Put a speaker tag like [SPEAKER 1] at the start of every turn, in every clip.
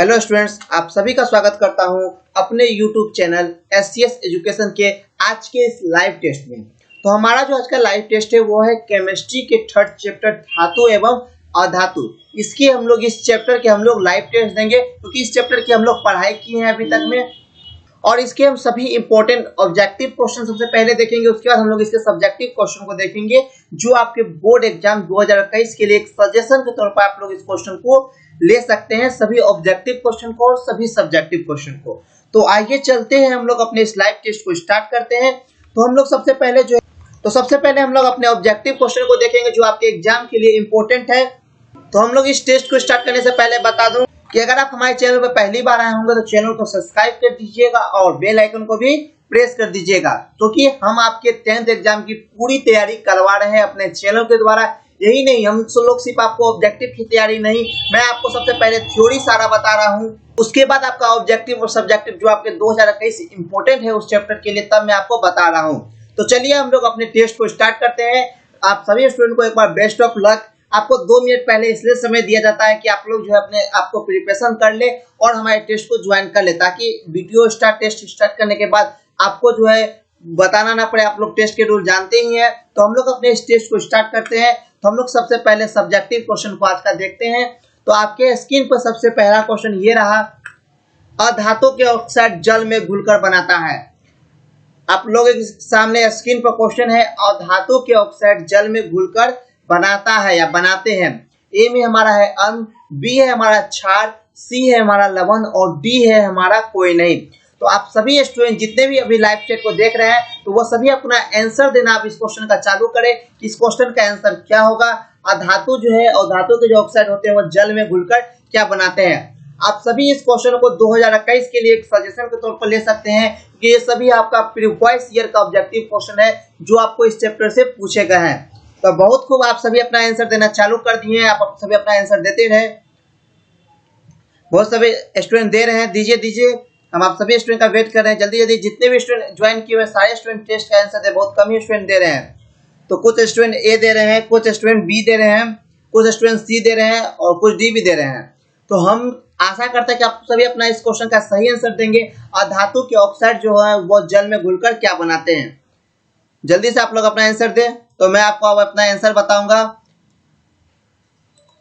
[SPEAKER 1] Hello students, आप सभी का स्वागत करता हूं अपने यूट्यूब चैनल SCS एजुकेशन के आज के इस लाइव टेस्ट में। तो हमारा जो आज का लाइव टेस्ट है वो है केमिस्ट्री के थर्ड चैप्टर धातु एवं अधातु। इसके हम लोग इस चैप्टर के हम लोग लाइव टेस्ट देंगे क्योंकि इस चैप्टर की हम लोग पढ़ाई की है अभी तक में, और इसके हम सभी इंपॉर्टेंट ऑब्जेक्टिव क्वेश्चन सबसे पहले देखेंगे। उसके बाद हम लोग इसके सब्जेक्टिव क्वेश्चन को देखेंगे जो आपके बोर्ड एग्जाम 2021 के लिए एक सजेशन के तौर पर आप लोग इस क्वेश्चन को ले सकते हैं, सभी ऑब्जेक्टिव क्वेश्चन को और सभी सब्जेक्टिव क्वेश्चन को। तो आइए चलते हैं, हम लोग अपने इस लाइव टेस्ट को स्टार्ट करते हैं। तो हम लोग सबसे पहले हम लोग अपने ऑब्जेक्टिव क्वेश्चन को देखेंगे जो आपके एग्जाम के लिए इंपॉर्टेंट है। तो हम लोग इस टेस्ट को स्टार्ट करने से पहले बता दूं कि अगर आप हमारे चैनल पर पहली बार आए होंगे तो चैनल को सब्सक्राइब कर दीजिएगा और बेल आइकन को भी प्रेस कर दीजिएगा, क्योंकि हम आपके 10th एग्जाम की पूरी तैयारी करवा रहे हैं अपने चैनल के द्वारा। यही नहीं, हम लोग सिर्फ आपको ऑब्जेक्टिव की तैयारी नहीं, मैं आपको सबसे पहले थ्योरी सारा बता रहा हूँ, उसके बाद आपका ऑब्जेक्टिव और सब्जेक्टिव जो आपके 2021 इंपॉर्टेंट है उस चैप्टर के लिए, तब मैं आपको बता रहा हूँ। तो चलिए हम लोग अपने टेस्ट को स्टार्ट करते हैं। आप सभी स्टूडेंट को एक बार बेस्ट ऑफ लक। आपको 2 मिनट पहले इसलिए समय दिया जाता है कि आप लोग जो है अपने आपको प्रिपरेशन कर ले और हमारे टेस्ट को ज्वाइन कर ले, ताकि वीडियो टेस्ट स्टार्ट करने के बाद आपको जो है बताना ना पड़े। आप लोग टेस्ट के रूल जानते ही हैं। तो हम लोग अपने इस टेस्ट को स्टार्ट करते हैं। तो हम लोग सबसे पहले सब्जेक्टिव क्वेश्चन को आज का देखते हैं। तो आपके स्क्रीन पर सबसे पहला क्वेश्चन ये रहा, अधातु के ऑक्साइड जल में घुलकर बनाता है। आप लोग सामने स्क्रीन पर क्वेश्चन है, अधातु के ऑक्साइड जल में घुलकर बनाता है या बनाते हैं। ए में हमारा है अम्ल, बी है हमारा क्षार, सी है हमारा लवण और डी है हमारा कोई नहीं। तो आप सभी स्टूडेंट जितने भी अभी लाइव चैट को देख रहे हैं तो वो सभी अपना आंसर देना आप इस क्वेश्चन का चालू करें कि इस क्वेश्चन का आंसर क्या होगा। अधातु जो है और धातु के जो ऑक्साइड होते हैं वो जल में घुलकर क्या बनाते हैं। आप सभी इस क्वेश्चन को 2021 के लिए एक सजेशन के तौर पर ले सकते हैं कि ये सभी आपका प्रीवियस ईयर का ऑब्जेक्टिव क्वेश्चन है जो आपको इस चैप्टर से पूछे गए हैं। तो बहुत खूब, आप सभी अपना आंसर देना चालू कर दिए हैं। आप सभी अपना आंसर देते रहे, बहुत सभी स्टूडेंट दे रहे हैं, दीजिए। हम आप सभी स्टूडेंट का वेट कर रहे हैं। जल्दी जितने भी स्टूडेंट ज्वाइन किए हुए सारे स्टूडेंट टेस्ट का आंसर दे, बहुत कम ही स्टूडेंट दे रहे हैं। तो कुछ स्टूडेंट ए दे रहे हैं, कुछ स्टूडेंट बी दे रहे हैं, कुछ स्टूडेंट सी दे रहे हैं और कुछ डी भी दे रहे हैं। तो हम आशा करते हैं कि आप सभी अपना इस क्वेश्चन का सही आंसर देंगे। अधातु के ऑक्साइड जो है वो जल में घुलकर क्या बनाते हैं। जल्दी से आप लोग अपना आंसर दें, तो मैं आपको अब अपना आंसर बताऊंगा।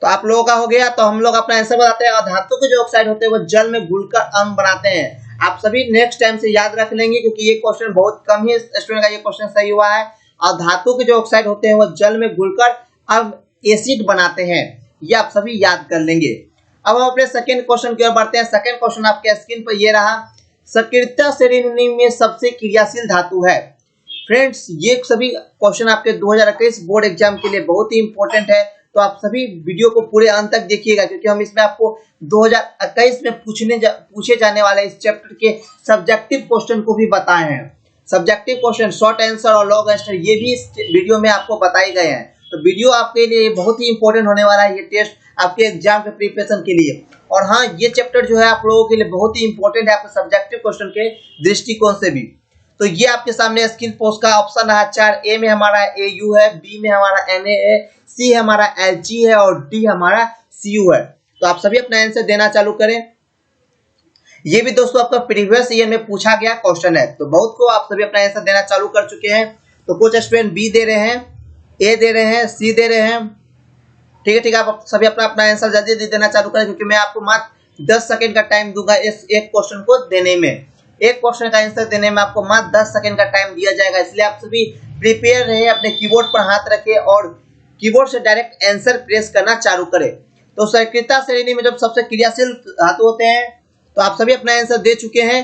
[SPEAKER 1] तो आप लोगों का हो गया, तो हम लोग अपना आंसर बताते हैं। धातु के जो ऑक्साइड होते हैं वो जल में घुलकर अम्ल बनाते हैं। आप सभी नेक्स्ट टाइम से याद रख लेंगे क्योंकि ये क्वेश्चन बहुत कम ही स्टूडेंट का ये क्वेश्चन सही हुआ है। और धातु के जो ऑक्साइड होते हैं वो जल में घुलकर अब एसिड बनाते हैं, ये आप सभी याद कर लेंगे। अब हम अपने सेकंड क्वेश्चन की ओर बढ़ते हैं। सेकंड क्वेश्चन आपके स्क्रीन पर ये रहा, सक्रियता श्रेणी में सबसे क्रियाशील धातु है। फ्रेंड्स, ये सभी क्वेश्चन आपके 2021 बोर्ड एग्जाम के लिए बहुत ही इंपॉर्टेंट है। तो आप सभी वीडियो को पूरे अंत तक देखिएगा क्योंकि हम इसमें आपको 2021 में पूछे जाने वाले इस चैप्टर के सब्जेक्टिव क्वेश्चन को भी बताए हैं। सब्जेक्टिव क्वेश्चन, शॉर्ट आंसर और लॉन्ग आंसर ये भी इस वीडियो में आपको बताए गए हैं। तो वीडियो आपके लिए बहुत ही इंपॉर्टेंट होने वाला है, ये टेस्ट आपके एग्जाम के प्रिपरेशन के लिए। और हाँ, ये चैप्टर जो है आप लोगों के लिए बहुत ही इंपॉर्टेंट है आपके सब्जेक्टिव क्वेश्चन के दृष्टिकोण से भी। तो ये आपके सामने स्क्रीन पोस्ट का ऑप्शन रहा 4। ए में हमारा AU है, बी में हमारा Na है, सी हमारा Lg है और डी हमारा Cu है। तो आप सभी अपना आंसर देना चालू करें। ये भी दोस्तों आपका प्रीवियस ईयर में पूछा गया क्वेश्चन है। तो बहुत को आप सभी अपना आंसर देना चालू कर चुके हैं। तो कुछ स्टूडेंट बी दे रहे हैं, ए दे रहे हैं, सी दे रहे हैं। ठीक है, आप सभी अपना आंसर जल्दी देना चालू करें क्योंकि मैं आपको मात्र 10 सेकंड का टाइम दूंगा इस एक क्वेश्चन को देने में। एक क्वेश्चन का आंसर देने में आपको मात्र 10 सेकंड का टाइम दिया जाएगा, इसलिए आप सभी प्रिपेयर रहे, अपने कीबोर्ड पर हाथ रखें और कीबोर्ड से डायरेक्ट आंसर प्रेस करना चालू करें। तो सक्रियता श्रेणी में जब सबसे क्रियाशील धातु होते हैं, तो आप सभी अपना आंसर दे चुके हैं।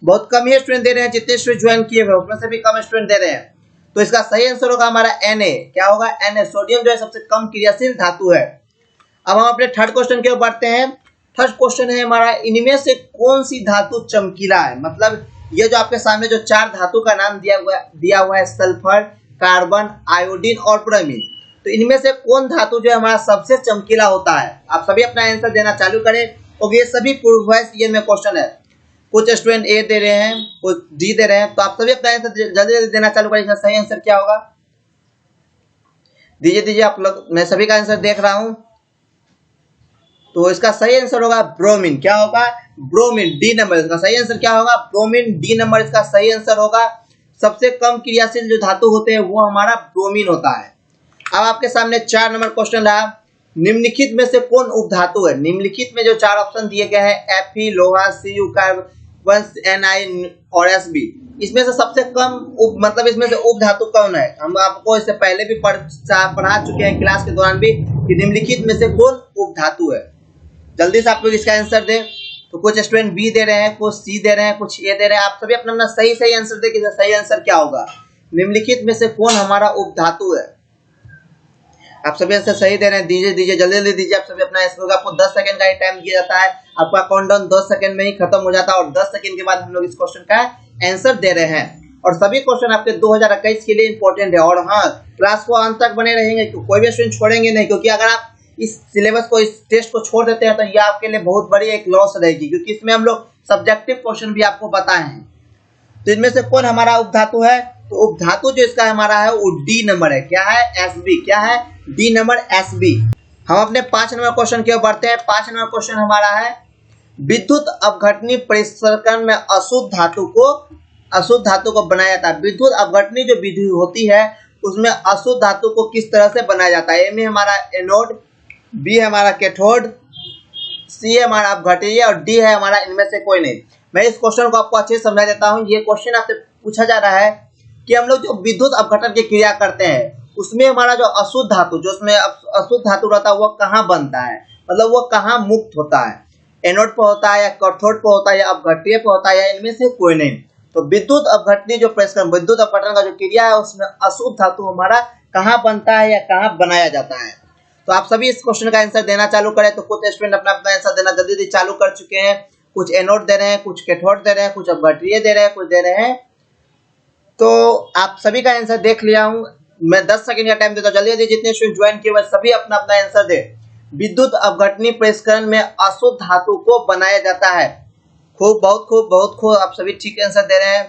[SPEAKER 1] बहुत कम ही स्टूडेंट दे रहे हैं, जितने स्टूडेंट ज्वाइन किए हुए उसमें से भी कम स्टूडेंट दे रहे हैं। तो इसका सही आंसर होगा हमारा Na। क्या होगा? Na, सोडियम जो है सबसे कम क्रियाशील धातु है। अब हम अपने थर्ड क्वेश्चन की ओर बढ़ते हैं। थर्ड क्वेश्चन है हमारा, इनमें से कौन सी धातु चमकीला है। मतलब ये जो आपके सामने जो 4 धातु का नाम दिया हुआ है, सल्फर, कार्बन, आयोडीन और ब्रोमीन। तो इनमें से कौन धातु जो है हमारा सबसे चमकीला होता है। आप सभी अपना आंसर देना चालू करें और ये सभी प्रीवियस ईयर में क्वेश्चन है। कुछ स्टूडेंट ए दे रहे हैं, कुछ डी दे रहे हैं। तो आप सभी अपना आंसर जल्दी देना चालू करें। इसका सही आंसर क्या होगा, दीजिए आप लोग। मैं सभी का आंसर देख रहा हूं। तो इसका सही आंसर होगा ब्रोमीन। क्या होगा? ब्रोमीन। डी नंबर इसका सही आंसर क्या होगा? ब्रोमीन। डी नंबर इसका सही आंसर होगा। सबसे कम क्रियाशील जो धातु होते हैं वो हमारा ब्रोमीन होता है। अब आपके सामने 4 नंबर क्वेश्चन रहा, निम्नलिखित में से कौन उपधातु है? निम्नलिखित में जो 4 ऑप्शन दिए गए हैं Fe लोहा, Cu कार्बन, Ni और Sb, इसमें से सबसे कम मतलब इसमें से उपधातु कौन है? हम आपको इससे पहले भी पढ़ा चुके हैं क्लास के दौरान भी कि निम्नलिखित में से कौन उपधातु है। जल्दी से आप लोग इसका आंसर दें। तो कुछ स्टूडेंट बी दे रहे हैं, कुछ सी दे रहे हैं, कुछ ए दे रहे हैं। आप सभी अपना अपना सही आंसर दें कि सही आंसर क्या होगा। निम्नलिखित में से कौन हमारा उपधातु है? आप सभी आंसर सही दे रहे हैं, दीजिए जल्दी दीजिए। आप सभी अपना आंसर होगा। आपको 10 सेकंड का ही टाइम दिया जाता है। आपका काउंटडाउन 10 सेकंड में ही खत्म हो जाता है और 10 सेकंड के बाद हम लोग इस क्वेश्चन का आंसर दे रहे हैं। और सभी क्वेश्चन आपके 2021 के लिए इंपॉर्टेंट है। और हाँ, क्लास को अंत तक बने रहेंगे, कोई भी स्टूडेंट छोड़ेंगे नहीं, क्योंकि अगर आप इस सिलेबस को, इस टेस्ट को छोड़ देते हैं तो ये आपके लिए बहुत बड़ी एक लॉस रहेगी, क्योंकि इसमें हम लोग सब्जेक्टिव क्वेश्चन भी आपको बताए हैं। तो इनमें से कौन हमारा उपधातु है? तो उपधातु जो इसका हमारा है वो डी नंबर है। क्या है? Sb। क्या है? D number Sb। हम अपने 5 नंबर क्वेश्चन की ओर बढ़ते हैं। 5 नंबर क्वेश्चन हमारा है, विद्युत अपघटनी परिसंचरण में अशुद्ध धातु को बनाया जाता है। विद्युत अपघटनी जो विधि होती है उसमें अशुद्ध धातु को किस तरह से बनाया जाता है? ए में हमारा एनोड, बी है हमारा कैथोड, सी है हमारा अपघटनीय और डी है हमारा इनमें से कोई नहीं। मैं इस क्वेश्चन को आपको अच्छे से समझा देता हूँ। ये क्वेश्चन आपसे पूछा जा रहा है कि हम लोग जो विद्युत अपघटन की क्रिया करते हैं उसमें हमारा जो अशुद्ध धातु, जो उसमें अशुद्ध धातु रहता है वो कहाँ बनता है, मतलब वो कहाँ मुक्त होता है? एनोड पर होता है या कैथोड पर होता है या अपघटनीय पर होता है या इनमें से कोई नहीं। तो विद्युत अपघटनी जो परिसंचरण, विद्युत अपघटन का जो क्रिया है उसमें अशुद्ध धातु हमारा कहाँ बनता है या कहाँ बनाया जाता है? तो आप सभी इस क्वेश्चन का आंसर देना चालू करें। तो कुछ स्टूडेंट अपना आंसर देना जल्दी चालू कर चुके हैं। कुछ एनोड दे रहे हैं, कुछ कैथोड दे रहे हैं, कुछ अपघटनीय दे रहे हैं, कुछ दे रहे हैं। तो आप सभी का आंसर देख लिया हूं। मैं 10 सेकंड का टाइम देता हूं, जल्दी जितने स्टूडेंट ज्वाइन किए हुए सभी अपना अपना आंसर दे। विद्युत अपघटनी परिसंचरण में अशुद्ध धातु को बनाया जाता है। खूब, बहुत खूब आप सभी ठीक आंसर दे रहे हैं।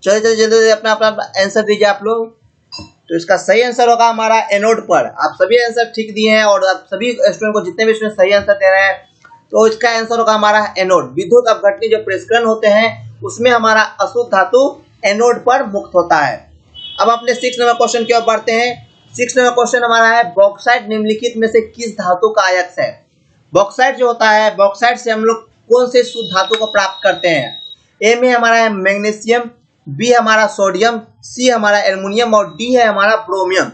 [SPEAKER 1] चलिए जल्दी अपना अपना आंसर दीजिए आप लोग। तो इसका सही आंसर होगा हमारा एनोड पर। आप सभी आंसर ठीक दिए हैं और आप सभी स्टूडेंट को, जितने भी स्टूडेंट सही आंसर दे रहे हैं, तो इसका आंसर होगा हमारा एनोड। विद्युत अपघटनी जो परिसंचरण होते हैं उसमें हमारा अशुद्ध धातु एनोड पर मुक्त होता है। अब अपने 6 नंबर क्वेश्चन की ओर बढ़ते हैं। 6 नंबर क्वेश्चन हमारा है, बॉक्साइट निम्नलिखित में से किस धातु का अयस्क है? बॉक्साइट जो होता है, बॉक्साइट से हम लोग कौन से शुद्ध धातु को प्राप्त करते हैं? ए में हमारा है मैग्नीशियम, बी हमारा सोडियम, सी हमारा एल्युमिनियम और डी है हमारा ब्रोमियम।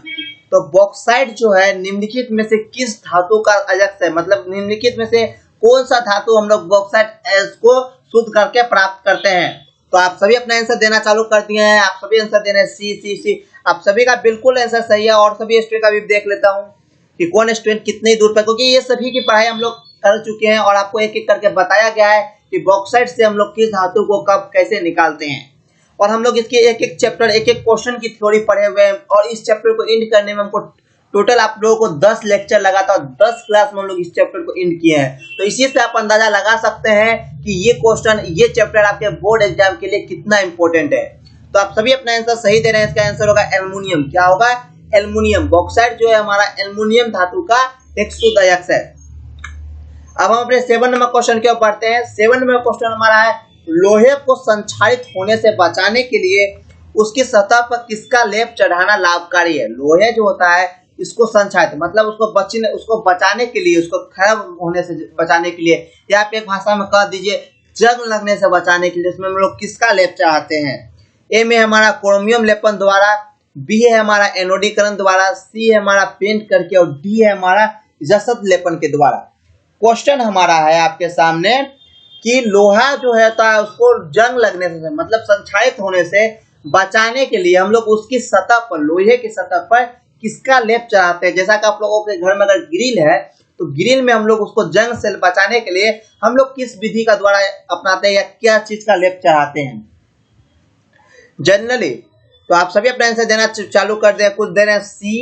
[SPEAKER 1] तो बॉक्साइट जो है निम्नलिखित में से किस धातु का अयस्क है, मतलब निम्नलिखित में से कौन सा धातु हम लोग बॉक्साइट को शुद्ध करके प्राप्त करते हैं? तो आप सभी अपना आंसर देना चालू कर दिए हैं। आप सभी आंसर दे रहे हैं सी। आप सभी का बिल्कुल आंसर सही है। और सभी स्टूडेंट का भी देख लेता हूँ कि कौन स्टूडेंट कितनी दूर पर, क्योंकि ये सभी की पढ़ाई हम लोग कर चुके हैं और आपको एक एक करके बताया गया है कि बॉक्साइट से हम लोग किस धातु को कब कैसे निकालते हैं। और हम लोग इसके एक एक चैप्टर, एक एक क्वेश्चन की थ्योरी पढ़े हुए हैं। और इस चैप्टर को एंड करने में हमको टोटल आप लोगों को 10 लेक्चर लगा था और 10 क्लास में हम लोग इस चैप्टर को एंड किए हैं। तो इसी से आप अंदाजा लगा सकते हैं कि ये क्वेश्चन, ये चैप्टर आपके बोर्ड एग्जाम के लिए कितना इंपॉर्टेंट है। तो आप सभी अपना आंसर सही दे रहे हैं। इसका आंसर होगा एल्युमिनियम। क्या होगा? एल्युमिनियम। बॉक्साइट जो है हमारा एल्युमिनियम धातु का एक शुद्ध अयस्क है। अब हम अपने 7 नंबर क्वेश्चन की ओर बढ़ते हैं। 7 नंबर क्वेश्चन हमारा है, लोहे को संक्षारित होने से बचाने के लिए उसकी सतह पर किसका लेप चढ़ाना लाभकारी है? लोहे जो होता है इसको संक्षारित, मतलब उसको बचाने के लिए, उसको खराब होने से बचाने के लिए, या आप एक भाषा में कह दीजिए जंग लगने से बचाने के लिए, इसमें हम लोग किसका लेप चढ़ाते हैं? ए में हमारा क्रोमियम लेपन द्वारा, बी है हमारा एनोडीकरण द्वारा, सी है हमारा पेंट करके और डी है हमारा जसत लेपन के द्वारा। क्वेश्चन हमारा है आपके सामने कि लोहा जो होता है उसको जंग लगने से, मतलब संक्षारित होने से बचाने के लिए हम लोग उसकी सतह पर, लोहे की सतह पर किसका लेप चढ़ाते हैं? जैसा कि आप लोगों के घर में अगर ग्रिल है तो ग्रिल में हम लोग उसको जंग से बचाने के लिए हम लोग किस विधि का द्वारा अपनाते हैं या क्या चीज का लेप चढ़ाते हैं जनरली? तो आप सभी अपना आंसर देना चालू कर दें। कुछ दे रहे हैं सी,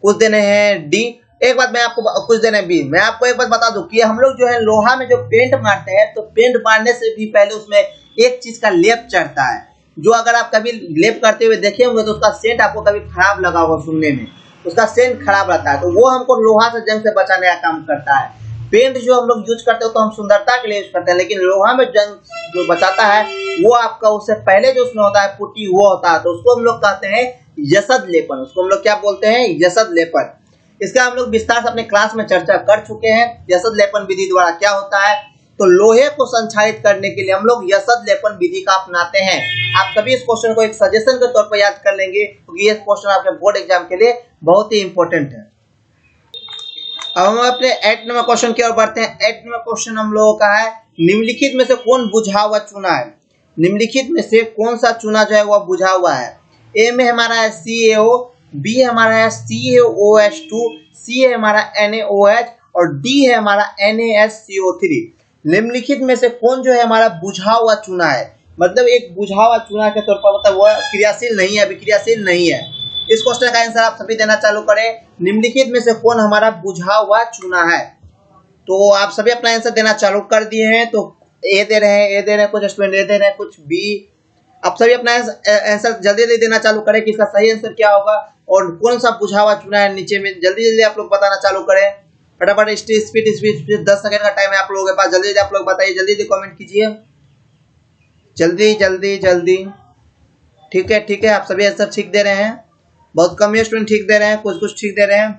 [SPEAKER 1] कुछ देने हैं डी, एक बात मैं आपको, कुछ देने बी। मैं आपको एक बात बता दूं कि हम लोग जो है लोहा में जो पेंट मारते हैं तो पेंट मारने से भी पहले उसमें एक चीज का लेप चढ़ता है, जो अगर आप कभी लेप करते हुए देखे होंगे तो उसका सेंट आपको कभी खराब लगा होगा, सुनने में उसका सेंट खराब रहता है। तो वो हमको लोहा से जंग से बचाने का काम करता है। पेंट जो हम लोग यूज करते हैं तो हम सुंदरता के लिए यूज करते हैं, लेकिन लोहा में जंग जो बचाता है वो आपका उससे पहले जो उसमें होता है पुट्टी वो होता है, तो उसको हम लोग कहते हैं यशद लेपन। उसको हम लोग क्या बोलते हैं? यशद लेपन। इसका हम लोग विस्तार से अपने क्लास में चर्चा कर चुके हैं। यशद लेपन विधि द्वारा क्या होता है, तो लोहे को संक्षारित करने के लिए हम लोग यशद लेपन विधि का अपनाते हैं। आप सभी इस क्वेश्चन को एक सजेशन के तौर पर याद कर लेंगे क्योंकि ये क्वेश्चन आपके बोर्ड एग्जाम के लिए बहुत ही इंपॉर्टेंट है। अब हम अपने 8 नंबर क्वेश्चन की ओर बढ़ते हैं। 8 नंबर क्वेश्चन हम लोगों का है, निम्नलिखित में से कौन बुझा हुआ चूना है? निम्नलिखित में से कौन सा चूना जो है वह बुझा हुआ है? ए में हमारा है CaO, बी है हमारा है CaOH2, सी है हमारा NaOH और डी है हमारा NaSCO3। निम्नलिखित में से कौन जो है हमारा बुझा हुआ चूना है? मतलब एक बुझा हुआ चूना के तौर पर मतलब वह क्रियाशील नहीं है, अभिक्रियाशील नहीं है। इस क्वेश्चन का आंसर आप सभी देना चालू करें। निम्नलिखित में से कौन हमारा बुझा हुआ चूना है? तो आप सभी अपना आंसर देना चालू कर दिए हैं। तो ए दे रहे हैं कुछ स्टूडेंट, ए दे रहे हैं कुछ बी। आप सभी अपना आंसर जल्दी जल्दी देना चालू करें कि इसका सही आंसर क्या होगा और कौन सा बुझा हुआ चूना है नीचे में। जल्दी जल्दी आप लोग बताना चालू करें। फटाफट स्पीड 10 सेकंड का टाइम है आप लोगों के पास। जल्दी जल्दी आप लोग बताइए, जल्दी जल्दी कमेंट कीजिए, जल्दी जल्दी जल्दी। ठीक है, आप सभी आंसर ठीक दे रहे हैं। बहुत कम स्टूडेंट ठीक दे रहे हैं, कुछ कुछ ठीक दे रहे हैं।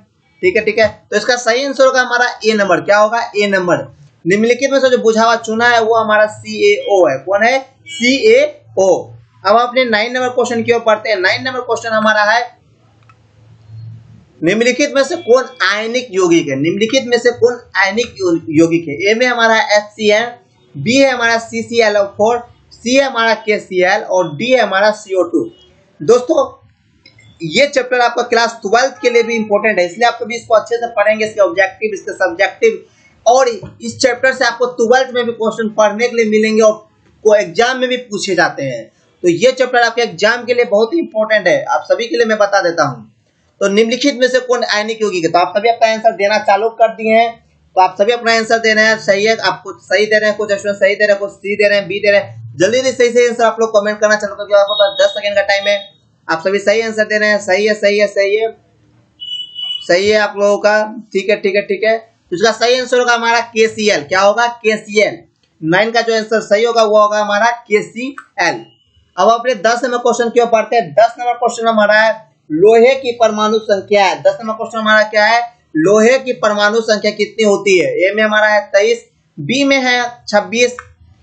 [SPEAKER 1] ठीक है। तो इसका सही आंसर होगा हमारा ए नंबर। क्या होगा? ए नंबर। निम्नलिखित में से जो बुझा हुआ चूना है वो हमारा CaO है। कौन है? CaO। अब अपने 9 नंबर क्वेश्चन की ओर बढ़ते हैं। 9 नंबर क्वेश्चन हमारा है, निम्नलिखित में से कौन आयनिक यौगिक है? निम्नलिखित में से कौन आयनिक यौगिक है? ए में हमारा HCl, बी है हमारा CClO4, सी है हमारा KCl और डी है हमारा CO2। दोस्तों ये चैप्टर आपका क्लास 12th के लिए भी इंपॉर्टेंट है, इसलिए आप कभी इसको अच्छे से पढ़ेंगे, इसके ऑब्जेक्टिव, इसके सब्जेक्टिव। और इस चैप्टर से आपको 12th में भी क्वेश्चन पढ़ने के लिए मिलेंगे और को एग्जाम में भी पूछे जाते हैं। तो ये चैप्टर आपके एग्जाम के लिए बहुत ही इंपॉर्टेंट है, आप सभी के लिए मैं बता देता हूँ। तो निम्नलिखित में से कौन आयनिक यौगिक है? तो आप सभी अपना आंसर देना चालू कर दिए हैं। तो आप सभी अपना आंसर दे रहे हैं, सही है, आपको सही दे रहे हैं, कुछ स्टूडेंट सही दे रहे हैं, कुछ सी दे रहे हैं, बी दे रहे हैं। जल्दी जल्दी सही आंसर आप लोग कमेंट करना चालू करिए, आपके पास 10 सेकंड का टाइम है। आप सभी सही आंसर दे रहे हैं, सही है आप लोगों का। ठीक है। तो इसका सही आंसर होगा हमारा KCl। क्या होगा? KCl। 9 का जो आंसर सही होगा वो होगा हमारा KCl। अब अपने 10 नंबर क्वेश्चन की ओर बढ़ते हैं। 10 नंबर क्वेश्चन हमारा है, लोहे की परमाणु संख्या है। 10 नंबर क्वेश्चन हमारा क्या है? लोहे की परमाणु संख्या कितनी होती है? ए में हमारा है 23, बी में है 26,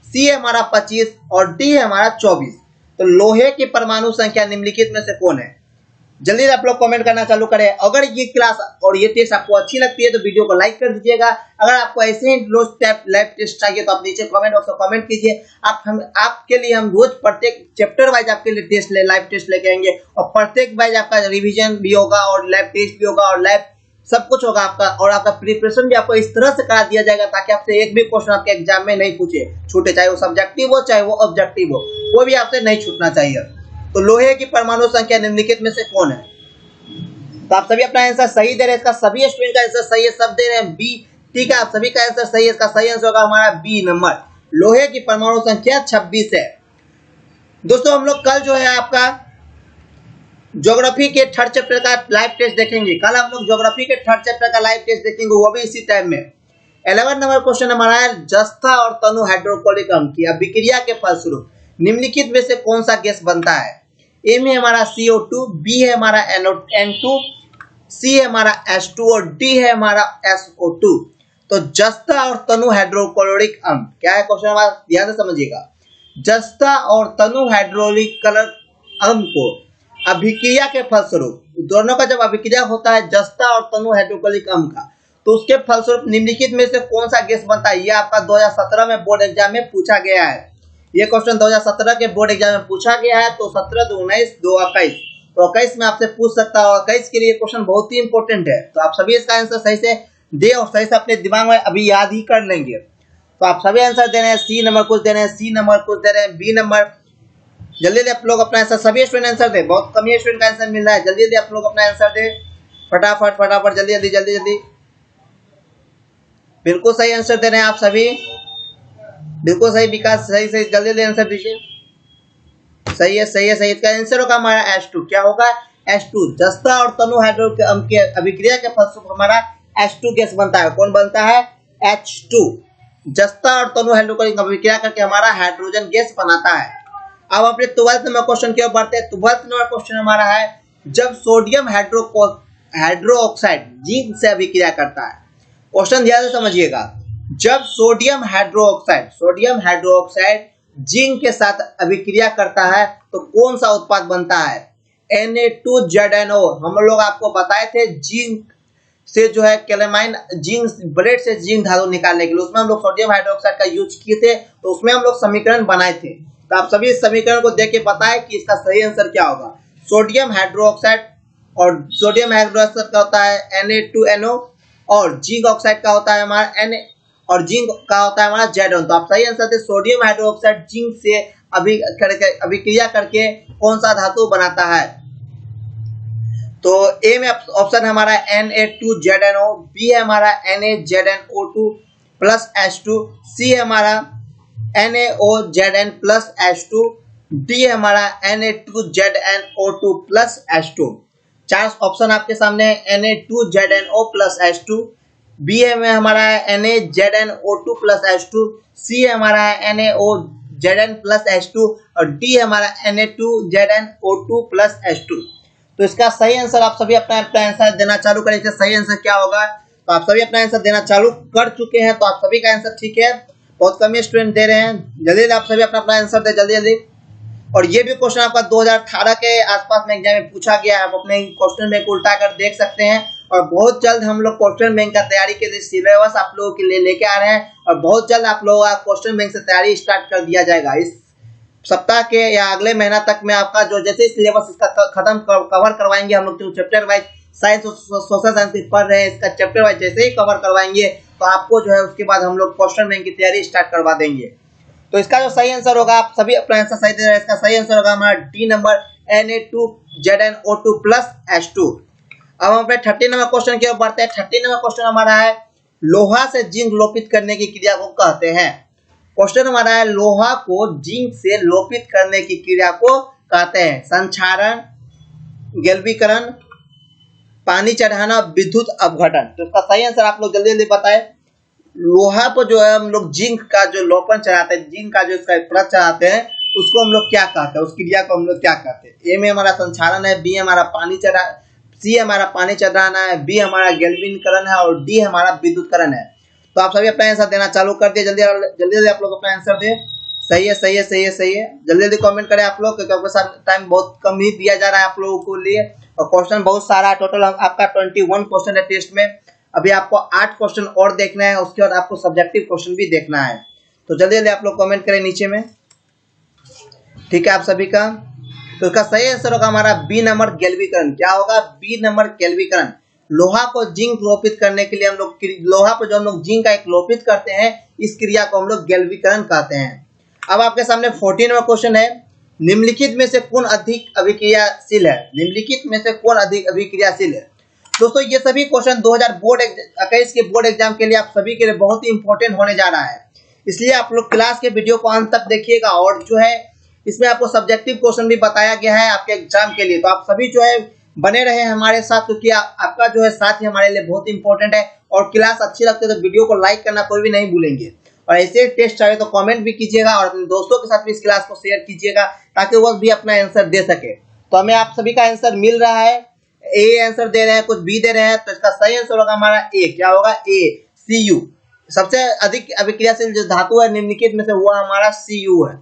[SPEAKER 1] सी है हमारा 25 और डी है हमारा 24। तो लोहे की परमाणु संख्या निम्नलिखित में से कौन है? जल्दी आप लोग कमेंट करना चालू करें। अगर ये क्लास और ये टेस्ट आपको अच्छी लगती है तो वीडियो को लाइक कर दीजिएगा। अगर आपको ऐसे ही रोज लाइव टेस्ट चाहिए तो आप नीचे कमेंट बॉक्स में कमेंट कीजिए। आपके लिए हम रोज प्रत्येक चैप्टर वाइज आपके लिए टेस्ट लाइव टेस्ट लेके आएंगे और प्रत्येक वाइज आपका रिविजन भी होगा और लाइव टेस्ट भी होगा और लाइव सब कुछ होगा आपका, और आपका प्रिपरेशन भी आपको इस तरह से करा दिया जाएगा ताकि आपसे एक भी क्वेश्चन आपके एग्जाम में नहीं छूटे, चाहे वो सब्जेक्टिव हो चाहे वो ऑब्जेक्टिव हो, वो भी आपसे नहीं छूटना चाहिए। तो लोहे की परमाणु संख्या निम्नलिखित में से कौन है? तो आप सभी अपना आंसर सही दे रहे हैं। इसका सभी स्टूडेंट का आंसर सही है, सब दे रहे हैं बी। ठीक है, आप सभी का आंसर सही है। इसका सही आंसर होगा हमारा बी नंबर। लोहे की परमाणु संख्या 26 है। दोस्तों हम लोग कल जो है आपका ज्योग्राफी के 3rd चैप्टर का लाइव टेस्ट देखेंगे। कल हम लोग ज्योग्राफी के 3rd चैप्टर का लाइव टेस्ट देखेंगे, वो भी इसी टाइम में। 11 नंबर क्वेश्चन हमारा है, जस्ता और तनु हाइड्रोक्लोरिक अम्ल की अभिक्रिया के फलस्वरूप निम्नलिखित में से कौन सा गैस बनता है? ए में हमारा CO2, बी है हमारा N2, सी है हमारा H2 और डी है हमारा SO2। तो जस्ता और तनु हाइड्रोक्लोरिक अम्ल क्या है? क्वेश्चन हमारा ध्यान से समझिएगा। जस्ता और तनु हाइड्रोक्लोरिक अम्ल को अभिक्रिया के फलस्वरूप, दोनों का जब अभिक्रिया होता है जस्ता और तनु हाइड्रोक्लोरिक अम्ल का, तो उसके फलस्वरूप निम्नलिखित में से कौन सा गैस बनता है? यह आपका 2017 में बोर्ड एग्जाम में पूछा गया है। ये क्वेश्चन 2017 के बोर्ड एग्जाम में पूछा गया है। तो 17, 2, 19, 2, 21, तो 21 में आपसे पूछ सकता है। 21 के लिए क्वेश्चन बहुत ही इंपॉर्टेंट है। तो आप सभी इसका आंसर सही से दे और सही से अपने दिमाग में अभी याद ही कर लेंगे। तो आप सभी आंसर दे रहे हैं, सी नंबर कुछ दे रहे हैं, सी नंबर कुछ दे रहे हैं, बी नंबर। जल्दी जल्दी आप लोग अपना आंसर, सभी स्टूडेंट आंसर दे, बहुत कम स्टूडेंट का आंसर मिल रहा है। जल्दी जल्दी आप लोग अपना आंसर दे, फटाफट जल्दी। बिल्कुल सही आंसर दे रहे हैं आप सभी, बिल्कुल सही विकास, सही जल्दी आंसर दीजिए। सही है। इसका आंसर होगा हमारा H2। क्या होगा? H2। जस्ता और तनु हाइड्रोक्लोरिक अम्ल के अभिक्रिया के फलस्वरूप हमारा H2 गैस बनता है। कौन बनता है? H2 जस्ता और तनु हाइड्रोक्लोरिक अभिक्रिया करके हमारा हाइड्रोजन गैस बनाता है। अब अपने 12th नंबर क्वेश्चन की ओर बढ़ते हैं। 12th नंबर क्वेश्चन हमारा है, जब सोडियम हाइड्रोक्साइड जिंक से अभिक्रिया करता है। क्वेश्चन ध्यान से समझिएगा, जब सोडियम हाइड्रोक्साइड जिंक के साथ अभिक्रिया करता है तो कौन सा उत्पाद बनता है? Na2ZNO। हम लोग आपको बताए थे जिंक से जो है कैलेमाइन जिंक ब्लेड से जिंक धातु निकालने के लिए, उसमें हम लोग सोडियम हाइड्रोक्साइड का यूज किए थे, तो उसमें हम लोग समीकरण बनाए थे। तो आप सभी इस समीकरण को देख के बताएं कि इसका सही आंसर क्या होगा। सोडियम हाइड्रोक्साइड का होता है Na2NO और जिंक ऑक्साइड का होता है हमारा Na और जिंक का होता है हमारा Z1। तो आप सही आंसर थे सोडियम हाइड्रोक्साइड जिंक से अभिक्रिया करके कौन सा धातु बनाता है? तो ए में ऑप्शन हमारा Na2ZNO, बी है हमारा NaZnO2 प्लस H2, सी है हमारा NaOZN प्लस H2, डी है हमारा Na2ZnO2 प्लस H2। 4 ऑप्शन आपके सामने है, Na2ZNO प्लस H2, बी है में हमारा NaZnO2 प्लस H2, सी है हमारा NaOZN प्लस H2 और डी है हमारा Na2ZnO2 प्लस H2। तो इसका सही आंसर आप सभी अपना आंसर देना चालू करें। इसका सही आंसर क्या होगा? तो आप सभी अपना आंसर देना चालू कर चुके हैं, तो आप सभी का आंसर ठीक है। बहुत कम स्टूडेंट दे रहे हैं, जल्दी आप सभी अपना आंसर दे जल्दी। और ये भी क्वेश्चन आपका 2018 के आसपास में एग्जाम में पूछा गया है, आप अपने क्वेश्चन बैंक उल्टा कर देख सकते हैं। और बहुत जल्द हम लोग क्वेश्चन बैंक का तैयारी के लिए सिलेबस आप लोगों के लिए लेके आ रहे हैं, और बहुत जल्द आप लोगों का क्वेश्चन बैंक से तैयारी स्टार्ट कर दिया जाएगा। इस सप्ताह के या अगले महीना तक में आपका जो जैसे सिलेबस इसका खत्म कवर करवाएंगे, हम लोग जो चैप्टर वाइज साइंस और सोशल साइंस पढ़ रहे हैं, इसका चैप्टर वाइज जैसे ही कवर करवाएंगे तो आपको जो है उसके बाद हम लोग क्वेश्चन बैंक की तैयारी स्टार्ट करवा देंगे। तो इसका जो सही आंसर होगा, आप सभी अपना आंसर सही दे रहे हैं, इसका सही आंसर होगा हमारा D number Na2ZnO2 plus H2। अब हम अपने 30 नंबर क्वेश्चन की ओर बढ़ते हैं। 30 नंबर क्वेश्चन हमारा है, लोहा से जिंक लोपित करने की क्रिया को कहते हैं। क्वेश्चन हमारा है, लोहा को जिंक से लोपित करने की क्रिया को कहते हैं। संक्षारण, गैल्वीकरण, पानी चढ़ाना, विद्युत अपघटन। तो इसका सही आंसर आप लोग जल्दी बताएं। लोहा पर जो है हम लोग जिंक का जो लोपन चढ़ाते हैं, जिंक का जो इसका परत चढ़ाते हैं, उसको हम लोग क्या कहते हैं, उस क्रिया को हम लोग क्या कहते हैं? ए में हमारा संक्षारण है, बी हमारा पानी चढ़ा, सी हमारा पानी चढ़ाना है, बी हमारा गैल्वीकरण है और डी हमारा विद्युतकरण है। तो आप सभी अपना आंसर देना चालू कर दिए, जल्दी आप लोग अपना आंसर दें। सही है, सही है, सही है, सही है। जल्दी कमेंट करें आप लोग, क्योंकि आपके साथ टाइम बहुत कम ही दिया जा रहा है आप लोगों को लिए, और क्वेश्चन बहुत सारा, टोटल आपका 21 क्वेश्चन है टेस्ट में। अभी आपको 8 क्वेश्चन और देखना है, उसके बाद आपको सब्जेक्टिव क्वेश्चन भी देखना है। तो जल्दी आप लोग कमेंट करें नीचे में, ठीक है आप सभी का। तो इसका सही आंसर होगा हमारा बी नंबर गैल्वीकरण। क्या होगा? बी नंबर गैल्वीकरण। लोहा को जिंक लोपित करने के लिए हम लोग लोहा पर जो हम लोग जिंक का एक लोपित करते हैं, इस क्रिया को हम लोग गैल्वीकरण कहते हैं। अब आपके सामने 14 नंबर क्वेश्चन है, निम्नलिखित में से कौन अधिक अभिक्रियाशील है? निम्नलिखित में से कौन अधिक अभिक्रियाशील है? दोस्तों ये सभी क्वेश्चन 2021 के बोर्ड एग्जाम के लिए आप सभी के लिए बहुत ही इंपॉर्टेंट होने जा रहा है, इसलिए आप लोग क्लास के वीडियो को अंत तक देखिएगा। और जो है इसमें आपको सब्जेक्टिव क्वेश्चन भी बताया गया है आपके एग्जाम के लिए, तो आप सभी जो है बने रहे हमारे साथ, क्योंकि आपका जो है साथ ही हमारे लिए बहुत इंपॉर्टेंट है। और क्लास अच्छी लगती है तो वीडियो को लाइक करना कोई भी नहीं भूलेंगे, और ऐसे टेस्ट चाहे तो कमेंट भी कीजिएगा और अपने दोस्तों के साथ भी इस क्लास को शेयर कीजिएगा, ताकि वो भी अपना आंसर दे सके। तो हमें आप सभी का आंसर मिल रहा है, ए आंसर दे रहे हैं, कुछ बी दे रहे हैं, तो इसका सही आंसर होगा हमारा ए। क्या होगा? ए, Cu। सबसे अधिक अभिक्रियाशील जो धातु है निम्नलिखित में से वो हमारा Cu है।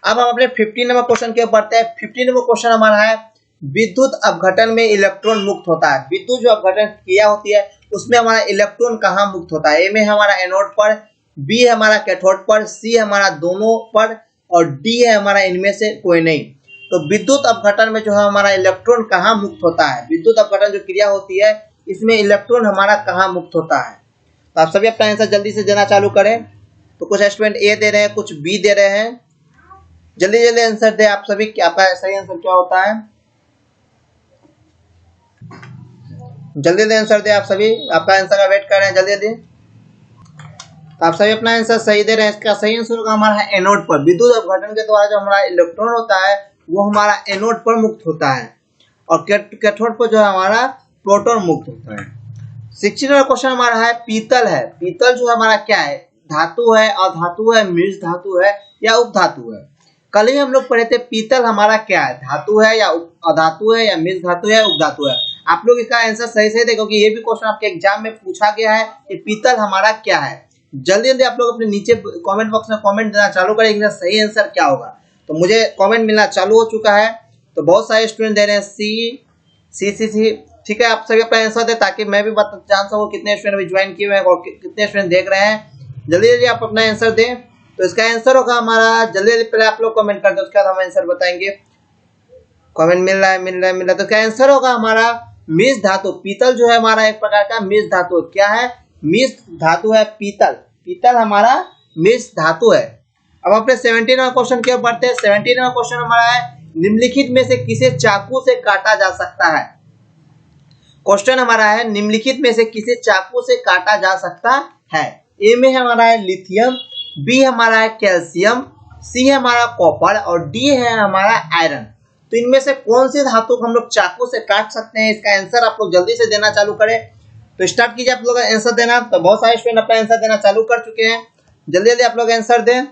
[SPEAKER 1] अब हम अपने 15 नंबर क्वेश्चन के बढ़ते हैं। 15 नंबर क्वेश्चन हमारा है, विद्युत अपघटन में इलेक्ट्रॉन मुक्त होता है। विद्युत जो अपघटन क्रिया होती है उसमें हमारा इलेक्ट्रॉन कहाँ मुक्त होता है? ए में हमारा एनोड पर, बी हमारा कैथोड पर, सी हमारा दोनों पर और डी है हमारा इनमें से कोई नहीं। तो विद्युत अपघटन में जो है हमारा इलेक्ट्रॉन कहाँ मुक्त होता है? विद्युत अपघटन जो क्रिया होती है इसमें इलेक्ट्रॉन हमारा कहाँ मुक्त होता है? तो आप सभी अपना आंसर जल्दी से देना चालू करें। तो कुछ स्टूडेंट ए दे रहे हैं, कुछ बी दे रहे हैं, जल्दी आंसर दे आप सभी। आपका सही आंसर क्या होता है? जल्दी आंसर दे आप सभी, आपका आंसर का वेट कर रहे हैं, जल्दी। तो आप सभी अपना आंसर सही दे रहे हैं। इसका सही आंसर होगा हमारा है एनोड पर। विद्युत अपघटन के द्वारा जो हमारा इलेक्ट्रॉन होता है वो हमारा एनोड पर मुक्त होता है, और कैथोड पर जो है हमारा प्रोटॉन मुक्त होता है। 16 नंबर क्वेश्चन हमारा है पीतल है। पीतल जो हमारा क्या है, धातु है, अधातु है, मिश्र धातु है या उपधातु है। कल ही हम लोग पढ़े थे पीतल हमारा क्या है, धातु है या अधातु है या मिश्र धातु है, उपधातु है। आप लोग इसका आंसर सही से देखो कि ये भी क्वेश्चन आपके एग्जाम में पूछा गया है कि पीतल हमारा क्या है। जल्दी जल्दी आप लोग अपने नीचे कमेंट बॉक्स में कमेंट देना चालू करें कि सही आंसर क्या होगा। तो मुझे कमेंट मिलना चालू हो चुका है, तो बहुत सारे स्टूडेंट दे रहे हैं सी। ठीक है, आप सभी अपना आंसर दें ताकि मैं भी जान सकूं कितने स्टूडेंट अभी ज्वाइन किए हुए हैं और कितने स्टूडेंट देख रहे हैं। जल्दी जल्दी आप अपना आंसर दें। तो इसका आंसर होगा हमारा, जल्दी जल्दी पहले आप लोग कमेंट कर दो, उसके बाद हम आंसर बताएंगे। कमेंट मिल रहा है। तो इसका आंसर होगा हमारा मिश्र धातु। पीतल जो है हमारा एक प्रकार का मिश्र धातु। क्या है, मिश्र धातु है पीतल। पीतल हमारा मिश्र धातु है। अब अपने 17वां क्वेश्चन की ओर बढ़ते हैं। 17वां क्वेश्चन हमारा है निम्नलिखित में से किसे चाकू से काटा जा सकता है। क्वेश्चन हमारा है निम्नलिखित में से किसे चाकू से काटा जा सकता है। ए में हमारा है लिथियम, बी हमारा है कैल्शियम, सी है हमारा कॉपर और डी है हमारा आयरन। तो इनमें से कौन सी धातु को हम लोग चाकू से काट सकते हैं, इसका आंसर आप लोग जल्दी से देना चालू करें। तो स्टार्ट कीजिए आप लोग आंसर देना। तो बहुत सारे स्टूडेंट अपना आंसर देना चालू कर चुके हैं। जल्दी जल्दी आप लोग आंसर दें।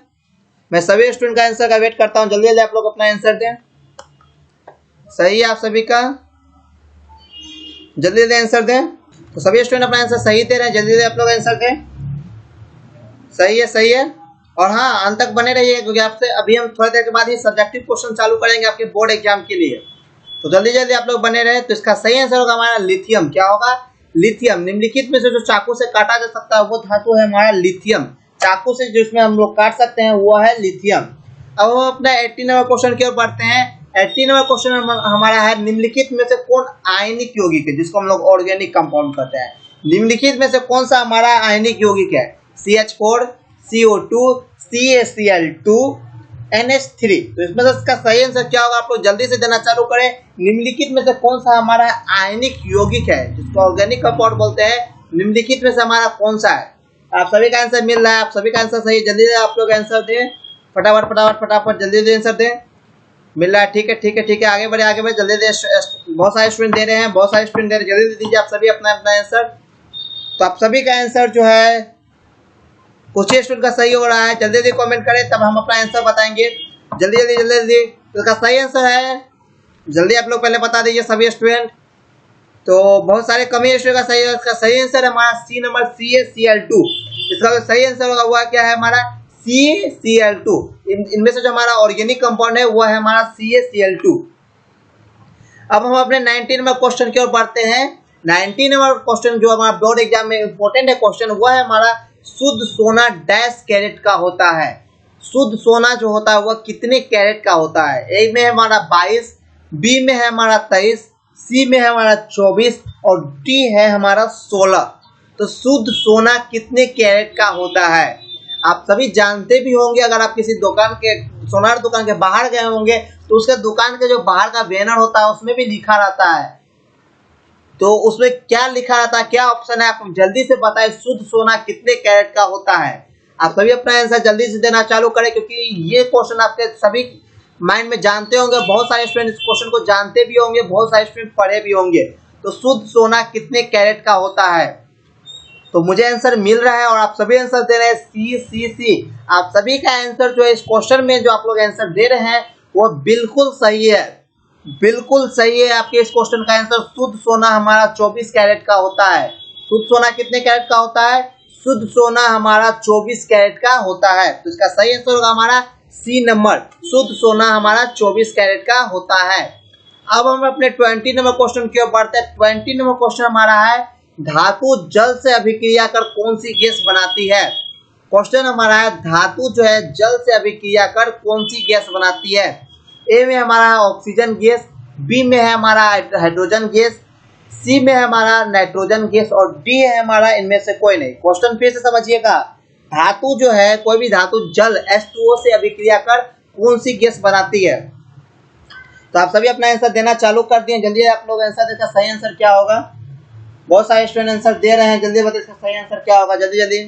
[SPEAKER 1] मैं सभी स्टूडेंट का आंसर का वेट करता हूं। जल्दी जल्दी आप लोग अपना आंसर दें। सही है आप सभी का, जल्दी जल्दी आंसर दें। तो सभी स्टूडेंट अपना आंसर सही दे रहे हैं। जल्दी जल्दी आप लोग आंसर दें। सही है। और हाँ, अंत तक बने रहिए क्योंकि आपसे अभी हम थोड़ी देर के बाद ही सब्जेक्टिव क्वेश्चन चालू करेंगे आपके बोर्ड एग्जाम के लिए। तो जल्दी जल्दी आप लोग बने रहे। तो इसका सही आंसर होगा हमारा लिथियम। क्या होगा, लिथियम। निम्नलिखित में से जो चाकू से काटा जा सकता है वो धातु है हमारा लिथियम। चाकू से जिसमें हम लोग काट सकते हैं वो है लिथियम। अब हम अपना 18 नंबर क्वेश्चन की ओर बढ़ते हैं। 18 नंबर क्वेश्चन हमारा है निम्नलिखित में से कौन आयनिक यौगिक है, जिसको हम लोग ऑर्गेनिक कंपाउंड कहते हैं। निम्नलिखित में से कौन सा हमारा आयनिक यौगिक है, CH4, CO2, CaCl2, NH3। तो इसमें से इसका सही आंसर क्या होगा, आप लोग जल्दी से देना चालू करें। निम्नलिखित में से कौन सा हमारा आयनिक यौगिक है जिसको ऑर्गेनिक कंपाउंड बोलते हैं, निम्नलिखित में से हमारा कौन सा है। आप सभी का आंसर मिल रहा है, आप सभी का आंसर सही है। जल्दी से आप लोग आंसर दें, फटाफट जल्दी जल्दी आंसर दें। मिल रहा है, ठीक है। आगे बढ़े जल्दी दे। बहुत सारे स्टूडेंट दे रहे हैं, जल्दी दीजिए आप सभी अपना अपना आंसर। तो आप सभी का आंसर जो है कुछ स्टूडेंट का सही हो रहा है। जल्दी कमेंट करें तब हम अपना आंसर बताएंगे। जल्दी। तो इसका सही आंसर है, जल्दी आप लोग पहले बता दीजिए सभी स्टूडेंट। तो बहुत सारे कमी स्टूडेंट का सही है। इसका सही आंसर है हमारा सी नंबर, CaCl2। इसका जो सही आंसर होगा वो क्या है हमारा CaCl2। इनमें से जो हमारा ऑर्गेनिक कंपाउंड है वो है हमारा CaCl2। अब हम अपने 19 नंबर क्वेश्चन की ओर बढ़ते हैं। 19 नंबर क्वेश्चन जो हमारा बोर्ड एग्जाम में इंपॉर्टेंट है क्वेश्चन, वो है हमारा शुद्ध सोना डैश कैरेट का होता है। शुद्ध सोना जो होता है वह कितने कैरेट का होता है। ए में है हमारा 22, बी में है हमारा 23, सी में है हमारा 24 और डी है हमारा 16। तो शुद्ध सोना कितने कैरेट का होता है आप सभी जानते भी होंगे। अगर आप किसी दुकान के, सोनार दुकान के बाहर गए होंगे तो उसके दुकान के जो बाहर का बैनर होता है उसमें भी लिखा रहता है। तो उसमें क्या लिखा रहता है, क्या ऑप्शन है, आप जल्दी से बताएं शुद्ध सोना कितने कैरेट का होता है। आप सभी अपना आंसर जल्दी से देना चालू करें क्योंकि ये क्वेश्चन आपके सभी माइंड में जानते होंगे। बहुत सारे स्टूडेंट इस क्वेश्चन को जानते भी होंगे, बहुत सारे स्टूडेंट पढ़े भी होंगे। तो शुद्ध सोना कितने कैरेट का होता है। तो मुझे आंसर मिल रहा है और आप सभी आंसर दे रहे हैं सी। आप सभी का आंसर जो है इस क्वेश्चन में जो आप लोग आंसर दे रहे हैं वो बिल्कुल सही है, बिल्कुल सही है। आपके इस क्वेश्चन का आंसर शुद्ध सोना हमारा 24 कैरेट का होता है। शुद्ध सोना कितने कैरेट का होता है, शुद्ध सोना हमारा 24 कैरेट का होता है। तो इसका सही आंसर होगा हमारा सी नंबर, शुद्ध सोना हमारा 24 कैरेट का होता है। अब हम अपने 20 नंबर क्वेश्चन की ओर बढ़ते हैं। 20 नंबर क्वेश्चन हमारा है धातु जल से अभिक्रिया कर कौन सी गैस बनाती है। क्वेश्चन हमारा है धातु जो है जल से अभिक्रिया कर कौन सी गैस बनाती है। ए में हमारा है ऑक्सीजन गैस, बी में है हमारा हाइड्रोजन गैस, सी में है हमारा नाइट्रोजन गैस और डी है हमारा इनमें से कोई नहीं। क्वेश्चन फिर से समझिएगा, धातु जो है कोई भी धातु जल H2O से अभिक्रिया कर कौन सी गैस बनाती है। तो आप सभी अपना आंसर देना चालू कर दिए। जल्दी आप लोग आंसर दें, सही आंसर क्या होगा। बहुत सारे स्टूडेंट आंसर दे रहे हैं, जल्दी बताइए इसका सही आंसर क्या होगा। जल्दी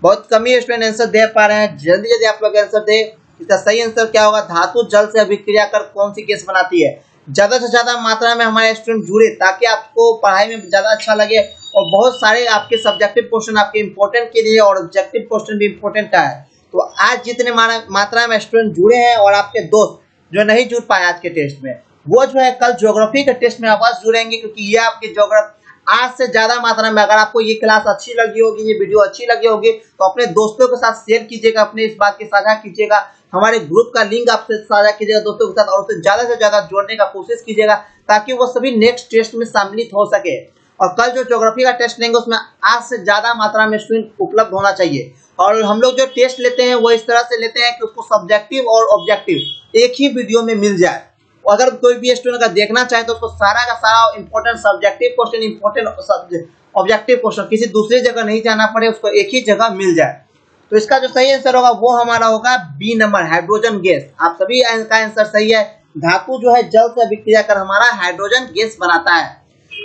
[SPEAKER 1] बहुत कम ही स्टूडेंट आंसर दे पा रहे हैं। जल्दी आप लोग आंसर दे, इसका सही आंसर क्या होगा। धातु जल से अभिक्रिया कर कौन सी गैस बनाती है। ज्यादा से ज्यादा मात्रा में हमारे स्टूडेंट जुड़े ताकि आपको पढ़ाई में ज्यादा अच्छा लगे और बहुत सारे आपके सब्जेक्टिव क्वेश्चन आपके इंपॉर्टेंट के लिए और ऑब्जेक्टिव क्वेश्चन भी इंपॉर्टेंट है। तो आज जितने मात्रा में स्टूडेंट जुड़े हैं और आपके दोस्त जो नहीं जुड़ पाए आज के टेस्ट में, वो जो है कल ज्योग्राफी के टेस्ट में अवश्य जुड़ेंगे, क्योंकि ये आपके ज्योग्राफी आज से ज्यादा मात्रा में, अगर आपको ये क्लास अच्छी लगी होगी, ये वीडियो अच्छी लगी होगी, तो अपने दोस्तों के साथ शेयर कीजिएगा, अपने इस बात की साझा कीजिएगा, हमारे ग्रुप का लिंक आपसे साझा कीजिएगा दोस्तों के साथ, और उसे ज्यादा से ज्यादा जोड़ने का कोशिश कीजिएगा ताकि वो सभी नेक्स्ट टेस्ट में सम्मिलित हो सके। और कल जो ज्योग्राफी का टेस्ट लेंगे उसमें आज से ज्यादा मात्रा में स्टूडेंट उपलब्ध होना चाहिए। और हम लोग जो टेस्ट लेते हैं वो इस तरह से लेते हैं कि उसको सब्जेक्टिव और ऑब्जेक्टिव एक ही वीडियो में मिल जाए। अगर कोई भी स्टूडेंट का देखना चाहे तो उसको सारा का सारा important subjective question, important objective question किसी दूसरी जगह नहीं जाना पड़े, उसको एक ही जगह मिल जाए। तो इसका जो सही आंसर होगा वो हमारा होगा बी नंबर, हाइड्रोजन गैस। आप सभी का आंसर सही है। धातु जो है जल से अभिक्रिया कर हमारा हाइड्रोजन गैस बनाता है।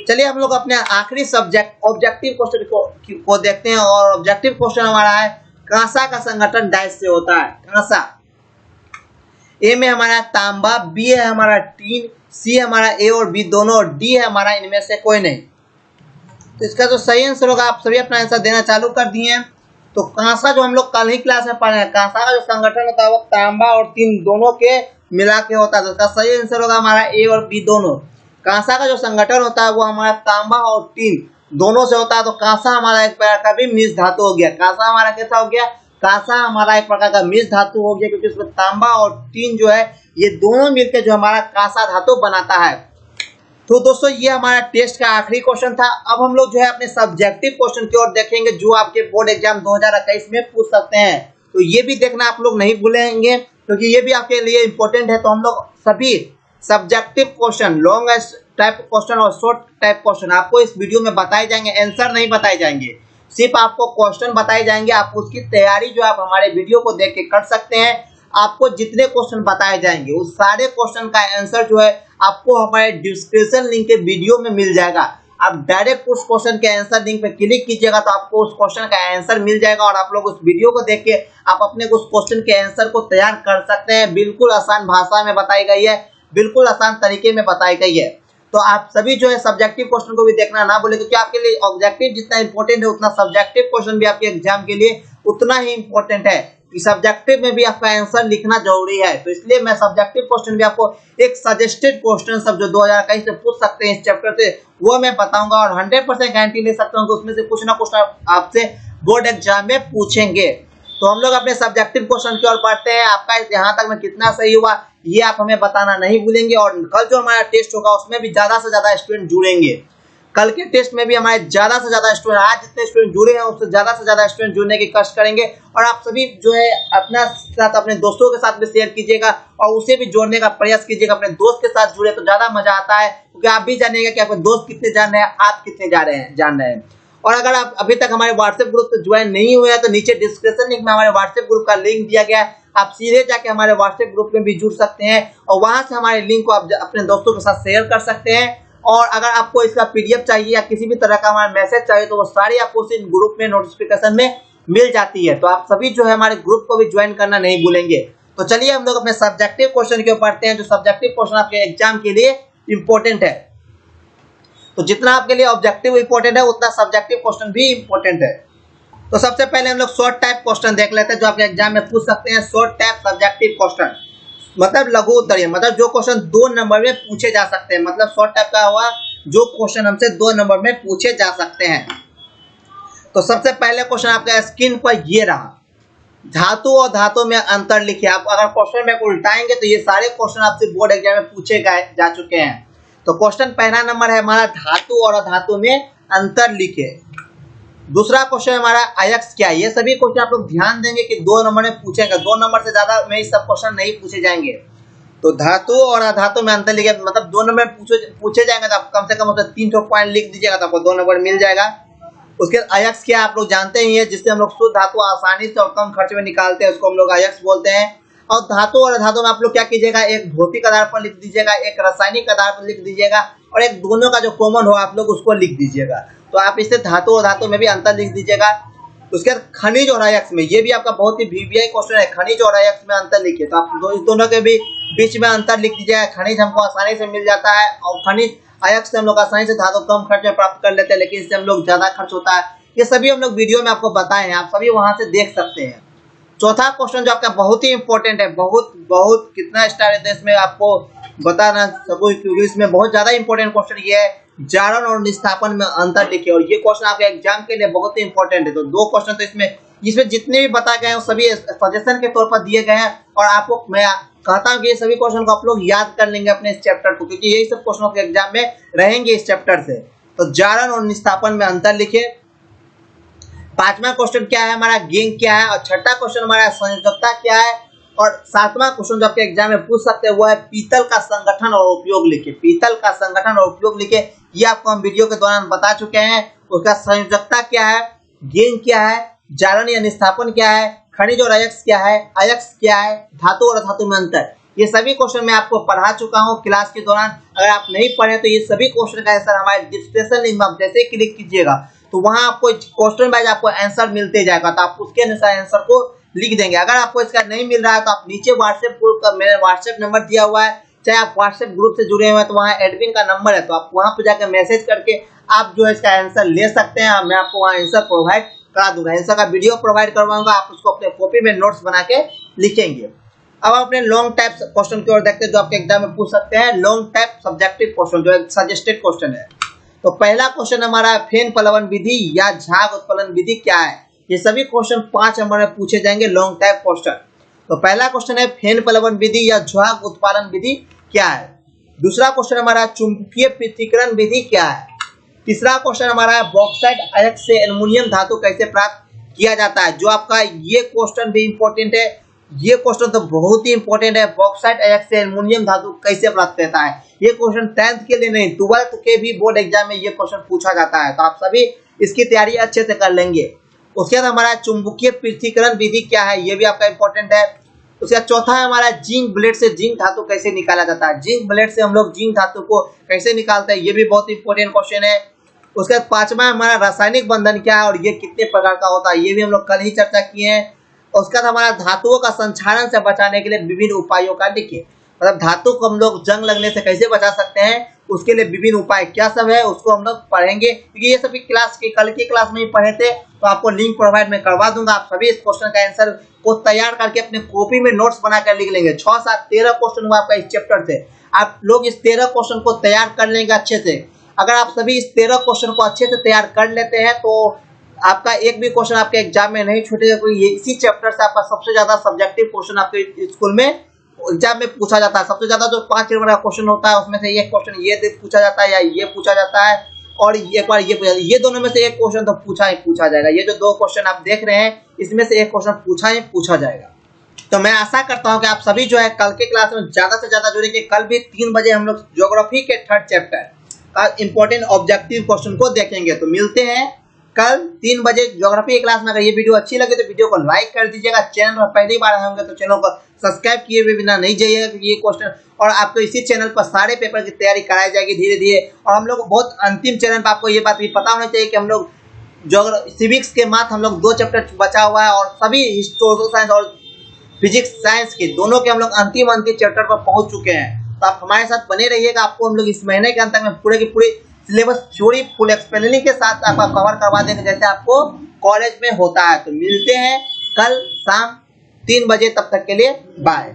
[SPEAKER 1] चलिए हम लोग अपने आखिरी सब्जेक्ट ऑब्जेक्टिव क्वेश्चन को देखते हैं, और ऑब्जेक्टिव क्वेश्चन हमारा है कांसा का संगठन डैश से होता है। कांसा, ए में हमारा तांबा, बी है हमारा टीन, सी हमारा ए और बी दोनों, और डी है हमारा इनमें से कोई नहीं। तो इसका जो सही आंसर होगा, आप सभी अपना आंसर देना चालू कर दिए हैं। तो कांसा जो हम लोग कल ही क्लास में पढ़े हैं, कांसा का जो संगठन होता है वो तांबा और टीन दोनों के मिला के होता है। तो इसका सही आंसर होगा हमारा ए और बी दोनों। कांसा का जो संगठन होता है वो हमारा तांबा और टीन दोनों से होता है। तो कांसा हमारा एक प्रकार का भी मिश्र धातु हो गया। कांसा हमारा कैसा हो गया? कांसा हमारा एक प्रकार का मिश्र धातु हो गया, क्योंकि उसमें तांबा और टीन जो है ये दोनों मिलकर जो हमारा कांसा धातु बनाता है। तो दोस्तों ये हमारा टेस्ट का आखिरी क्वेश्चन था। अब हम लोग जो है अपने सब्जेक्टिव क्वेश्चन की ओर देखेंगे जो आपके बोर्ड एग्जाम 2021 में पूछ सकते हैं। तो ये भी देखना आप लोग नहीं भूलेंगे, क्योंकि ये भी आपके लिए इंपॉर्टेंट है। तो हम लोग सभी subjective question, long type question और शॉर्ट टाइप क्वेश्चन आपको इस वीडियो में बताए जाएंगे। आंसर नहीं बताए जाएंगे, सिर्फ आपको क्वेश्चन बताए जाएंगे। आप उसकी तैयारी जो आप हमारे वीडियो को देख के कर सकते हैं। आपको जितने क्वेश्चन बताए जाएंगे उस सारे क्वेश्चन का आंसर जो है आपको हमारे डिस्क्रिप्शन लिंक के वीडियो में मिल जाएगा। आप डायरेक्ट उस क्वेश्चन के आंसर लिंक पे क्लिक कीजिएगा तो आपको उस क्वेश्चन का आंसर मिल जाएगा, और आप लोग उस वीडियो को देख के आप अपने उस क्वेश्चन के आंसर को तैयार कर सकते हैं। बिल्कुल आसान भाषा में बताई गई है, बिल्कुल आसान तरीके में बताई गई है। तो आप सभी जो है सब्जेक्टिव क्वेश्चन को भी देखना ना भूलें, क्योंकि आपके लिए ऑब्जेक्टिव जितना इंपॉर्टेंट है उतना सब्जेक्टिव क्वेश्चन भी आपके एग्जाम के लिए उतना ही इंपॉर्टेंट है। कि सब्जेक्टिव में भी आपका आंसर लिखना जरूरी है। तो इसलिए मैं सब्जेक्टिव क्वेश्चन भी आपको एक सजेस्टेड क्वेश्चन सब जो 2021 से पूछ सकते हैं इस चैप्टर से वो मैं बताऊंगा, और 100% गारंटी ले सकता हूँ कि उसमें से कुछ ना कुछ आपसे बोर्ड एग्जाम में पूछेंगे। तो हम लोग अपने सब्जेक्टिव क्वेश्चन की ओर बढ़ते हैं। आपका यहाँ तक में कितना सही हुआ ये आप हमें बताना नहीं भूलेंगे, और कल जो हमारा टेस्ट होगा उसमें भी ज्यादा से ज्यादा स्टूडेंट जुड़ेंगे। कल के टेस्ट में भी हमारे ज्यादा से ज्यादा स्टूडेंट, आज जितने स्टूडेंट जुड़े हैं उससे ज्यादा से ज्यादा स्टूडेंट जुड़ने की कष्ट करेंगे। और आप सभी जो है अपना साथ अपने दोस्तों के साथ भी शेयर कीजिएगा और उसे भी जोड़ने का प्रयास कीजिएगा। अपने दोस्त के साथ जुड़े तो ज्यादा मजा आता है, क्योंकि आप भी जानेंगे कि आपके दोस्त कितने जान रहे हैं, आप कितने जान रहे हैं। और अगर आप अभी तक हमारे व्हाट्सएप ग्रुप से ज्वाइन नहीं हुए हैं तो नीचे डिस्क्रिप्शन लिंक में हमारे व्हाट्सएप ग्रुप का लिंक दिया गया है। आप सीधे जाके हमारे व्हाट्सएप ग्रुप में भी जुड़ सकते हैं और वहां से हमारे लिंक को आप अपने दोस्तों के साथ शेयर कर सकते हैं। और अगर आपको इसका पीडीएफ चाहिए या किसी भी तरह का हमारा मैसेज चाहिए तो वो सारी आपको उस ग्रुप में नोटिफिकेशन में मिल जाती है। तो आप सभी जो है हमारे ग्रुप को भी ज्वाइन करना नहीं भूलेंगे। तो चलिए हम लोग अपने सब्जेक्टिव क्वेश्चन के ऊपर पढ़ते हैं, जो सब्जेक्टिव क्वेश्चन आपके एग्जाम के लिए इंपॉर्टेंट है। तो जितना आपके लिए ऑब्जेक्टिव इंपॉर्टेंट है उतना सब्जेक्टिव क्वेश्चन भी इंपॉर्टेंट है। तो सबसे पहले हम लोग शॉर्ट टाइप क्वेश्चन देख लेते हैं जो आपके एग्जाम में पूछ सकते हैं। शॉर्ट टाइप सब्जेक्टिव क्वेश्चन मतलब लघु उत्तरीय, मतलब जो क्वेश्चन 2 नंबर में पूछे जा सकते हैं। मतलब शॉर्ट टाइप का हुआ जो क्वेश्चन हमसे 2 नंबर में पूछे जा सकते हैं। तो सबसे पहले क्वेश्चन आपका स्क्रीन पर ये रहा, धातु और धातु में अंतर लिखिए। आप अगर क्वेश्चन में उल्टाएंगे तो ये सारे क्वेश्चन आपसे बोर्ड एग्जाम में पूछे जा चुके हैं। तो क्वेश्चन पहला नंबर है हमारा धातु और अधातु में अंतर लिखे। दूसरा क्वेश्चन हमारा अयस्क क्या है। ये सभी क्वेश्चन आप लोग ध्यान देंगे कि 2 नंबर में पूछेगा, 2 नंबर से ज्यादा में सब क्वेश्चन नहीं पूछे जाएंगे। तो धातु और अधातु में अंतर लिखे, मतलब 2 नंबर पूछे जाएंगे तो आप कम से कम उसमें 3 पॉइंट लिख दीजिएगा तो आपको 2 नंबर मिल जाएगा। उसके अयस्क क्या आप लोग जानते ही है, जिससे हम लोग शुद्ध धातु आसानी से और कम खर्च में निकालते हैं, उसको हम लोग अयस्क बोलते हैं। और धातु और अधातु में आप लोग क्या कीजिएगा, एक भौतिक आधार पर लिख दीजिएगा, एक रासायनिक आधार पर लिख दीजिएगा, और एक दोनों का जो कॉमन हो आप लोग उसको लिख दीजिएगा। तो आप इससे धातु और धातु में भी अंतर लिख दीजिएगा। उसके बाद खनिज और अयस्क में, ये भी आपका बहुत ही वीवीआई क्वेश्चन है, खनिज और अयस्क में अंतर लिखिए। तो आप दोनों के भी बीच में अंतर लिख दीजिएगा। खनिज हमको आसानी से मिल जाता है और खनिज अयस्क से हम लोग आसानी से धातु कम खर्च में प्राप्त कर लेते हैं, लेकिन इससे हम लोग ज्यादा खर्च होता है। ये सभी हम लोग वीडियो में आपको बताए हैं, आप सभी वहां से देख सकते हैं। चौथा क्वेश्चन जो आपका बहुत ही इंपॉर्टेंट है, बहुत बहुत कितना स्टार है इसमें आपको बताना सकूं, क्योंकि इसमें बहुत ज्यादा इंपॉर्टेंट क्वेश्चन ये है, जारण और निस्थापन में अंतर लिखिए। और ये क्वेश्चन आपके एग्जाम के लिए बहुत ही इंपॉर्टेंट है। तो दो क्वेश्चन तो इसमें जितने भी बताए गए हैं सभी सजेशन के तौर पर दिए गए हैं, और आपको मैं कहता हूँ कि ये सभी क्वेश्चन को आप लोग याद कर लेंगे अपने इस चैप्टर को, क्योंकि यही सब क्वेश्चन के एग्जाम में रहेंगे इस चैप्टर से। तो जारण और निस्थापन में अंतर लिखिए। पांचवा क्वेश्चन क्या है हमारा, गेंग क्या है, और छठा क्वेश्चन हमारा संयोजकता क्या है, और सातवां क्वेश्चन जो आपके एग्जाम में पूछ सकते हैं वो है पीतल का संगठन और उपयोग लिखिए। पीतल का संगठन और उपयोग लिखिए, ये आपको हम वीडियो के दौरान बता चुके हैं। उसका संयोजकता क्या है, गेंग क्या है, जारण या निस्थापन क्या है, खनिज और अयस्क क्या है, अयस्क क्या है, धातु और धातु में अंतर, ये सभी क्वेश्चन मैं आपको पढ़ा चुका हूँ क्लास के दौरान। अगर आप नहीं पढ़े तो ये सभी क्वेश्चन का आंसर हमारे डिस्क्रिप्शन लिंक में आप जैसे ही क्लिक कीजिएगा तो वहां आपको क्वेश्चन वाइज आपको आंसर मिलते जाएगा, तो आप उसके अनुसार आंसर को लिख देंगे। अगर आपको इसका नहीं मिल रहा है तो आप नीचे व्हाट्सएप ग्रुप का मेरा व्हाट्सएप नंबर दिया हुआ है, चाहे आप व्हाट्सएप ग्रुप से जुड़े हुए हैं तो वहाँ एडमिन का नंबर है, तो आप वहाँ पर जाकर मैसेज करके आप जो है इसका आंसर ले सकते हैं। मैं आपको वहाँ आंसर प्रोवाइड करा दूंगा, आंसर का वीडियो प्रोवाइड करवाऊंगा, आप उसको अपने कॉपी में नोट्स बना के लिखेंगे। अब आप अपने लॉन्ग टाइप क्वेश्चन की ओर देखते हैं जो आपके एग्जाम में पूछ सकते हैं। लॉन्ग टाइप सब्जेक्टिव क्वेश्चन जो एक सजेस्टेड क्वेश्चन है। तो पहला क्वेश्चन हमारा फेन प्लवन विधि या झाग उत्पादन विधि क्या है। ये सभी क्वेश्चन 5 नंबर में पूछे जाएंगे लॉन्ग टाइप क्वेश्चन। तो पहला क्वेश्चन है फेन प्लवन विधि या झाग उत्पादन विधि क्या है। दूसरा क्वेश्चन हमारा चुंबकीय पृथक्करण विधि क्या है। तीसरा क्वेश्चन हमारा है बॉक्साइट अयस्क से एल्युमिनियम धातु कैसे प्राप्त किया जाता है। जो आपका ये क्वेश्चन भी इंपॉर्टेंट है, ये क्वेश्चन तो बहुत ही इंपॉर्टेंट है, बॉक्साइट अयस्क से एल्युमिनियम धातु कैसे प्राप्त होता है। ये क्वेश्चन 10th के लिए नहीं 12th के भी बोर्ड एग्जाम में ये क्वेश्चन पूछा जाता है, तो आप सभी इसकी तैयारी अच्छे से कर लेंगे। उसके बाद हमारा चुंबकीय पृथक्करण विधि क्या है, ये भी आपका इंपॉर्टेंट है। उसका चौथा है हमारा जिंक ब्लेड से जिंक धातु कैसे निकाला जाता है। जिंक ब्लेड से हम लोग जिंक धातु को कैसे निकालते हैं, ये भी बहुत इंपॉर्टेंट क्वेश्चन है। उसके बाद पांचवा हमारा रासायनिक बंधन क्या है और ये कितने प्रकार का होता है, ये भी हम लोग कल ही चर्चा किए हैं। उसके बाद हमारा धातुओं का संक्षारण से बचाने के लिए विभिन्न उपायों का लिखिए। मतलब धातु को हम लोग जंग लगने से कैसे बचा सकते हैं, उसके लिए विभिन्न उपाय क्या सब है उसको हम लोग पढ़ेंगे, क्योंकि ये सभी क्लास के कल की क्लास में ही पढ़े थे, तो आपको लिंक प्रोवाइड में करवा दूंगा। आप सभी इस क्वेश्चन का आंसर को तैयार करके अपने कॉपी में नोट्स बनाकर लिख लेंगे। 6, 7, 13 क्वेश्चन हुआ आपका इस चैप्टर से, आप लोग इस 13 क्वेश्चन को तैयार कर लेंगे अच्छे से। अगर आप सभी इस 13 क्वेश्चन को अच्छे से तैयार कर लेते हैं तो आपका एक भी क्वेश्चन आपके एग्जाम में नहीं छूटेगा, क्योंकि इसी चैप्टर से आपका सबसे ज्यादा सब्जेक्टिव क्वेश्चन आपके स्कूल में एग्जाम में पूछा जाता है। सबसे ज्यादा जो 5 नंबर का क्वेश्चन होता है उसमें से एक क्वेश्चन ये पूछा जाता है या ये पूछा जाता है, और एक बार ये पूछा, ये दोनों में से एक क्वेश्चन तो पूछा ही पूछा जाएगा। ये जो 2 क्वेश्चन आप देख रहे हैं इसमें से एक क्वेश्चन पूछा ही पूछा जाएगा। तो मैं आशा करता हूँ कि आप सभी जो है कल के क्लास में ज्यादा से ज्यादा जुड़ेंगे। कल भी 3 बजे हम लोग ज्योग्राफी के 3rd चैप्टर का इंपॉर्टेंट ऑब्जेक्टिव क्वेश्चन को देखेंगे। तो मिलते हैं कल 3 बजे ज्योग्राफी की क्लास में। अगर ये वीडियो अच्छी लगे तो वीडियो को लाइक कर दीजिएगा। चैनल पर पहली बार आए होंगे तो चैनल को सब्सक्राइब किए हुए बिना नहीं जाइएगा, क्योंकि ये क्वेश्चन और आपको इसी चैनल पर सारे पेपर की तैयारी कराई जाएगी धीरे धीरे। और हम लोग बहुत अंतिम चरण पर आपको ये बात भी पता होना चाहिए कि हम लोग सिविक्स के माथ हम लोग 2 चैप्टर बचा हुआ है, और सभी सोशल साइंस और फिजिक्स साइंस के दोनों के हम लोग अंतिम चैप्टर पर पहुंच चुके हैं। तो आप हमारे साथ बने रहिएगा। आपको हम लोग इस महीने के अंत में पूरे की पूरी सिलेबस थ्योरी फुल एक्सप्लेनिंग के साथ आपका कवर करवा देंगे जैसे आपको कॉलेज में होता है। तो मिलते हैं कल शाम 3 बजे, तब तक के लिए बाय।